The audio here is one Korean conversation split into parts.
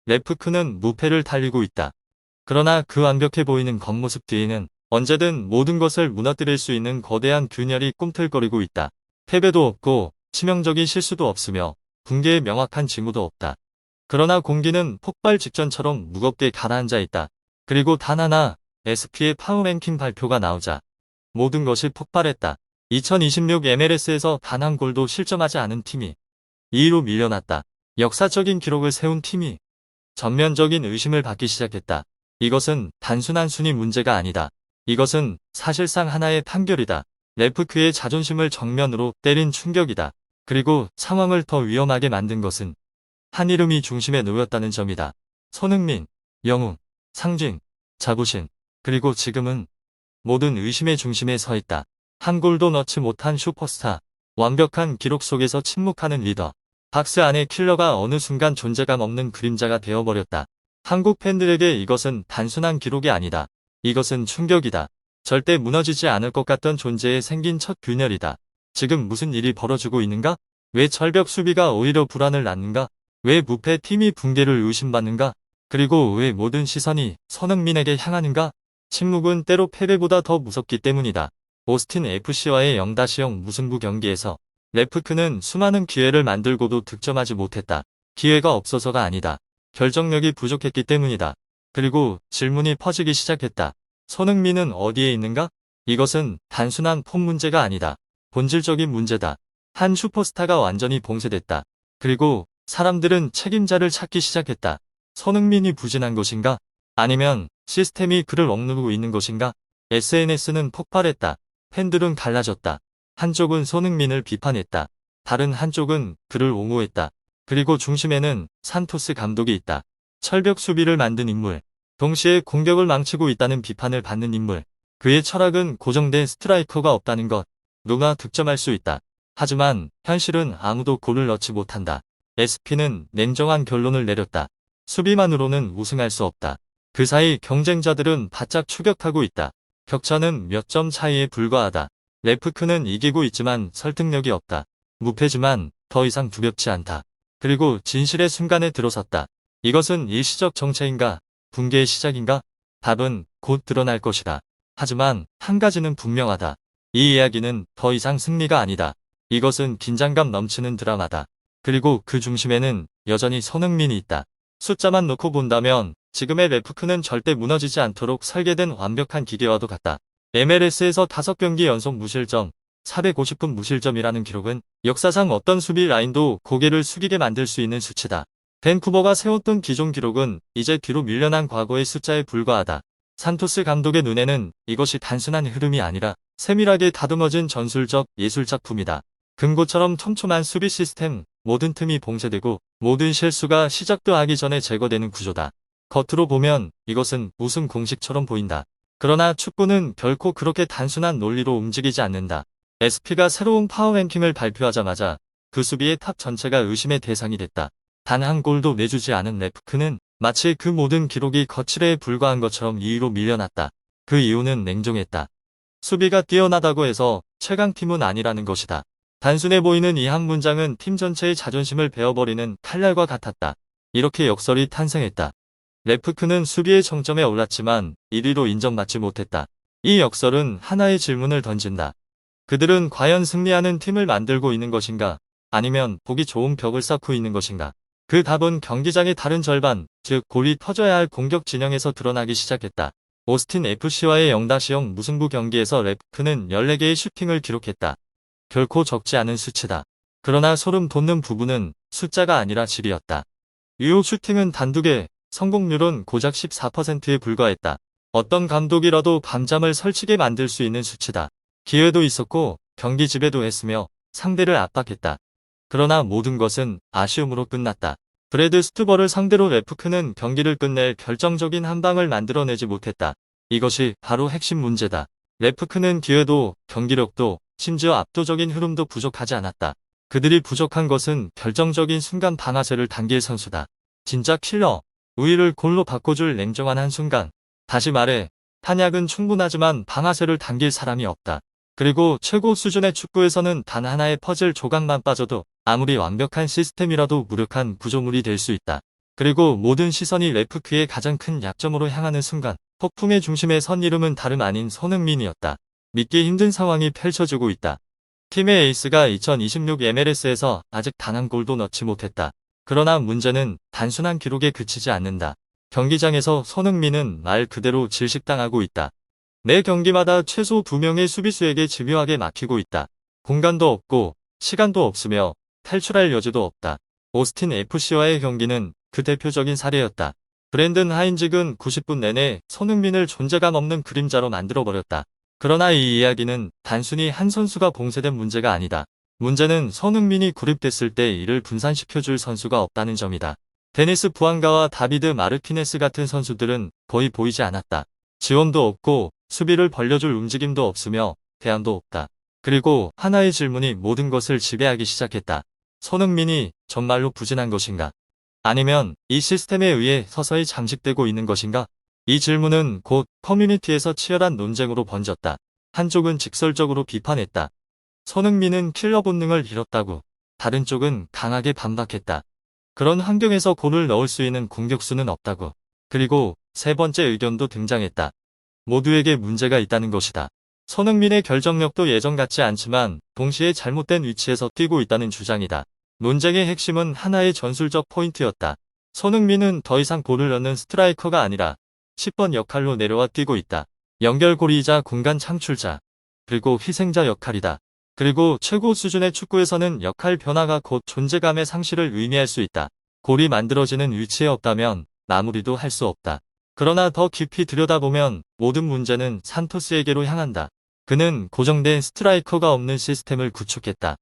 레프크는 무패를 달리고 있다. 그러나 그 완벽해 보이는 겉모습 뒤에는 언제든 모든 것을 무너뜨릴 수 있는 거대한 균열이 꿈틀거리고 있다. 패배도 없고 치명적인 실수도 없으며 붕괴의 명확한 징후도 없다. 그러나 공기는 폭발 직전처럼 무겁게 가라앉아 있다. 그리고 단 하나, SP의 파워랭킹 발표가 나오자 모든 것이 폭발했다. 2026 MLS에서 단 한 골도 실점하지 않은 팀이 2위로 밀려났다. 역사적인 기록을 세운 팀이 전면적인 의심을 받기 시작했다. 이것은 단순한 순위 문제가 아니다. 이것은 사실상 하나의 판결이다. 레프크의 자존심을 정면으로 때린 충격이다. 그리고 상황을 더 위험하게 만든 것은 한 이름이 중심에 놓였다는 점이다. 손흥민, 영웅, 상징, 자부심, 그리고 지금은 모든 의심의 중심에 서 있다. 한 골도 넣지 못한 슈퍼스타, 완벽한 기록 속에서 침묵하는 리더. 박스 안의 킬러가 어느 순간 존재감 없는 그림자가 되어버렸다. 한국 팬들에게 이것은 단순한 기록이 아니다. 이것은 충격이다. 절대 무너지지 않을 것 같던 존재에 생긴 첫 균열이다. 지금 무슨 일이 벌어지고 있는가? 왜 철벽 수비가 오히려 불안을 낳는가? 왜 무패 팀이 붕괴를 의심받는가? 그리고 왜 모든 시선이 손흥민에게 향하는가? 침묵은 때로 패배보다 더 무섭기 때문이다. 오스틴 FC와의 0-0 무승부 경기에서 레프크는 수많은 기회를 만들고도 득점하지 못했다. 기회가 없어서가 아니다. 결정력이 부족했기 때문이다. 그리고 질문이 퍼지기 시작했다. 손흥민은 어디에 있는가? 이것은 단순한 폼 문제가 아니다. 본질적인 문제다. 한 슈퍼스타가 완전히 봉쇄됐다. 그리고 사람들은 책임자를 찾기 시작했다. 손흥민이 부진한 것인가? 아니면 시스템이 그를 억누르고 있는 것인가? SNS는 폭발했다. 팬들은 갈라졌다. 한쪽은 손흥민을 비판했다. 다른 한쪽은 그를 옹호했다. 그리고 중심에는 산토스 감독이 있다. 철벽 수비를 만든 인물. 동시에 공격을 망치고 있다는 비판을 받는 인물. 그의 철학은 고정된 스트라이커가 없다는 것. 누가 득점할 수 있다. 하지만 현실은 아무도 골을 넣지 못한다. SP는 냉정한 결론을 내렸다. 수비만으로는 우승할 수 없다. 그 사이 경쟁자들은 바짝 추격하고 있다. 격차는 몇 점 차이에 불과하다. 레프크는 이기고 있지만 설득력이 없다. 무패지만 더 이상 두렵지 않다. 그리고 진실의 순간에 들어섰다. 이것은 일시적 정체인가? 붕괴의 시작인가? 답은 곧 드러날 것이다. 하지만 한 가지는 분명하다. 이 이야기는 더 이상 승리가 아니다. 이것은 긴장감 넘치는 드라마다. 그리고 그 중심에는 여전히 손흥민이 있다. 숫자만 놓고 본다면 지금의 레프크는 절대 무너지지 않도록 설계된 완벽한 기계와도 같다. MLS에서 5경기 연속 무실점, 450분 무실점이라는 기록은 역사상 어떤 수비 라인도 고개를 숙이게 만들 수 있는 수치다. 밴쿠버가 세웠던 기존 기록은 이제 뒤로 밀려난 과거의 숫자에 불과하다. 산토스 감독의 눈에는 이것이 단순한 흐름이 아니라 세밀하게 다듬어진 전술적 예술작품이다. 금고처럼 촘촘한 수비 시스템, 모든 틈이 봉쇄되고 모든 실수가 시작도 하기 전에 제거되는 구조다. 겉으로 보면 이것은 우승 공식처럼 보인다. 그러나 축구는 결코 그렇게 단순한 논리로 움직이지 않는다. SP가 새로운 파워랭킹을 발표하자마자 그 수비의 탑 전체가 의심의 대상이 됐다. 단 한 골도 내주지 않은 레프크는 마치 그 모든 기록이 거칠에 불과한 것처럼 2위로 밀려났다. 그 이유는 냉정했다. 수비가 뛰어나다고 해서 최강팀은 아니라는 것이다. 단순해 보이는 이 한 문장은 팀 전체의 자존심을 베어버리는 칼날과 같았다. 이렇게 역설이 탄생했다. 레프크는 수비의 정점에 올랐지만 1위로 인정받지 못했다. 이 역설은 하나의 질문을 던진다. 그들은 과연 승리하는 팀을 만들고 있는 것인가? 아니면 보기 좋은 벽을 쌓고 있는 것인가? 그 답은 경기장의 다른 절반, 즉 골이 터져야 할 공격 진영에서 드러나기 시작했다. 오스틴 FC와의 0-0 무승부 경기에서 레프크는 14개의 슈팅을 기록했다. 결코 적지 않은 수치다. 그러나 소름 돋는 부분은 숫자가 아니라 질이었다. 유효 슈팅은 단두개, 성공률은 고작 14%에 불과했다. 어떤 감독이라도 밤잠을 설치게 만들 수 있는 수치다. 기회도 있었고 경기 지배도 했으며 상대를 압박했다. 그러나 모든 것은 아쉬움으로 끝났다. 브래드 스투버를 상대로 레프크는 경기를 끝낼 결정적인 한 방을 만들어내지 못했다. 이것이 바로 핵심 문제다. 레프크는 기회도 경기력도 심지어 압도적인 흐름도 부족하지 않았다. 그들이 부족한 것은 결정적인 순간 방아쇠를 당길 선수다. 진짜 킬러. 우위를 골로 바꿔줄 냉정한 한순간. 다시 말해, 탄약은 충분하지만 방아쇠를 당길 사람이 없다. 그리고 최고 수준의 축구에서는 단 하나의 퍼즐 조각만 빠져도 아무리 완벽한 시스템이라도 무력한 구조물이 될 수 있다. 그리고 모든 시선이 레프크의 가장 큰 약점으로 향하는 순간 폭풍의 중심에 선 이름은 다름 아닌 손흥민이었다. 믿기 힘든 상황이 펼쳐지고 있다. 팀의 에이스가 2026 MLS에서 아직 단 한 골도 넣지 못했다. 그러나 문제는 단순한 기록에 그치지 않는다. 경기장에서 손흥민은 말 그대로 질식당하고 있다. 매 경기마다 최소 2명의 수비수에게 집요하게 막히고 있다. 공간도 없고 시간도 없으며 탈출할 여지도 없다. 오스틴 FC와의 경기는 그 대표적인 사례였다. 브랜든 하인직은 90분 내내 손흥민을 존재감 없는 그림자로 만들어버렸다. 그러나 이 이야기는 단순히 한 선수가 봉쇄된 문제가 아니다. 문제는 손흥민이 구립됐을 때 이를 분산시켜줄 선수가 없다는 점이다. 데니스 부안가와 다비드 마르티네스 같은 선수들은 거의 보이지 않았다. 지원도 없고 수비를 벌려줄 움직임도 없으며 대안도 없다. 그리고 하나의 질문이 모든 것을 지배하기 시작했다. 손흥민이 정말로 부진한 것인가? 아니면 이 시스템에 의해 서서히 잠식되고 있는 것인가? 이 질문은 곧 커뮤니티에서 치열한 논쟁으로 번졌다. 한쪽은 직설적으로 비판했다. 손흥민은 킬러 본능을 잃었다고. 다른 쪽은 강하게 반박했다. 그런 환경에서 골을 넣을 수 있는 공격수는 없다고. 그리고 세 번째 의견도 등장했다. 모두에게 문제가 있다는 것이다. 손흥민의 결정력도 예전 같지 않지만 동시에 잘못된 위치에서 뛰고 있다는 주장이다. 논쟁의 핵심은 하나의 전술적 포인트였다. 손흥민은 더 이상 골을 넣는 스트라이커가 아니라 10번 역할로 내려와 뛰고 있다. 연결고리이자 공간 창출자, 그리고 희생자 역할이다. 그리고 최고 수준의 축구에서는 역할 변화가 곧 존재감의 상실을 의미할 수 있다. 골이 만들어지는 위치에 없다면 마무리도 할 수 없다. 그러나 더 깊이 들여다보면 모든 문제는 산토스에게로 향한다. 그는 고정된 스트라이커가 없는 시스템을 구축했다.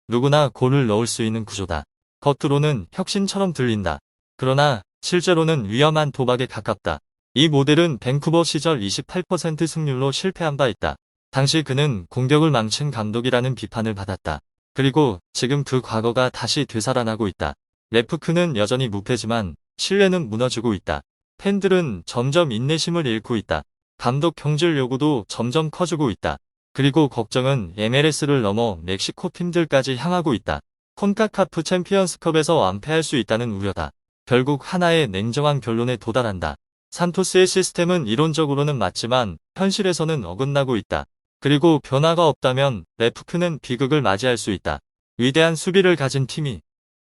누구나 골을 넣을 수 있는 구조다. 겉으로는 혁신처럼 들린다. 그러나 실제로는 위험한 도박에 가깝다. 이 모델은 밴쿠버 시절 28% 승률로 실패한 바 있다. 당시 그는 공격을 망친 감독이라는 비판을 받았다. 그리고 지금 그 과거가 다시 되살아나고 있다. 레프크는 여전히 무패지만 신뢰는 무너지고 있다. 팬들은 점점 인내심을 잃고 있다. 감독 경질 요구도 점점 커지고 있다. 그리고 걱정은 MLS를 넘어 멕시코 팀들까지 향하고 있다. 콘카카프 챔피언스컵에서 완패할 수 있다는 우려다. 결국 하나의 냉정한 결론에 도달한다. 산토스의 시스템은 이론적으로는 맞지만 현실에서는 어긋나고 있다. 그리고 변화가 없다면 레프크는 비극을 맞이할 수 있다. 위대한 수비를 가진 팀이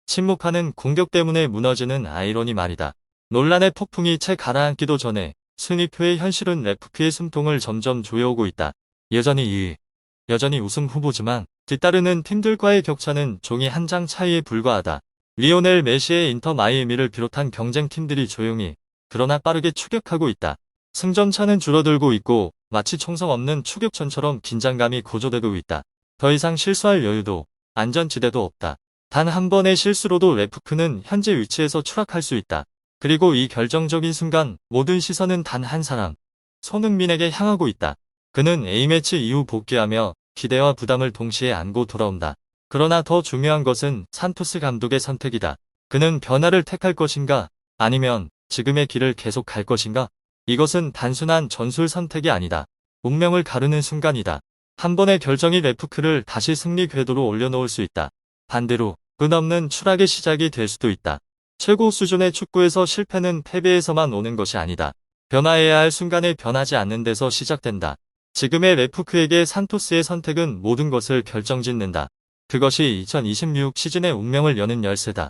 침묵하는 공격 때문에 무너지는 아이러니 말이다. 논란의 폭풍이 채 가라앉기도 전에 승리표의 현실은 레프크의 숨통을 점점 조여오고 있다. 여전히 우승 후보지만 뒤따르는 팀들과의 격차는 종이 한 장 차이에 불과하다. 리오넬 메시의 인터 마이애미를 비롯한 경쟁팀들이 조용히 그러나 빠르게 추격하고 있다. 승점차는 줄어들고 있고 마치 총성 없는 추격전처럼 긴장감이 고조되고 있다. 더 이상 실수할 여유도 안전지대도 없다. 단 한 번의 실수로도 레프크는 현재 위치에서 추락할 수 있다. 그리고 이 결정적인 순간 모든 시선은 단 한 사람, 손흥민에게 향하고 있다. 그는 A매치 이후 복귀하며 기대와 부담을 동시에 안고 돌아온다. 그러나 더 중요한 것은 산토스 감독의 선택이다. 그는 변화를 택할 것인가? 아니면 지금의 길을 계속 갈 것인가? 이것은 단순한 전술 선택이 아니다. 운명을 가르는 순간이다. 한 번의 결정이 레프크를 다시 승리 궤도로 올려놓을 수 있다. 반대로 끝없는 추락의 시작이 될 수도 있다. 최고 수준의 축구에서 실패는 패배에서만 오는 것이 아니다. 변화해야 할 순간에 변하지 않는 데서 시작된다. 지금의 레프크에게 산토스의 선택은 모든 것을 결정짓는다. 그것이 2026 시즌의 운명을 여는 열쇠다.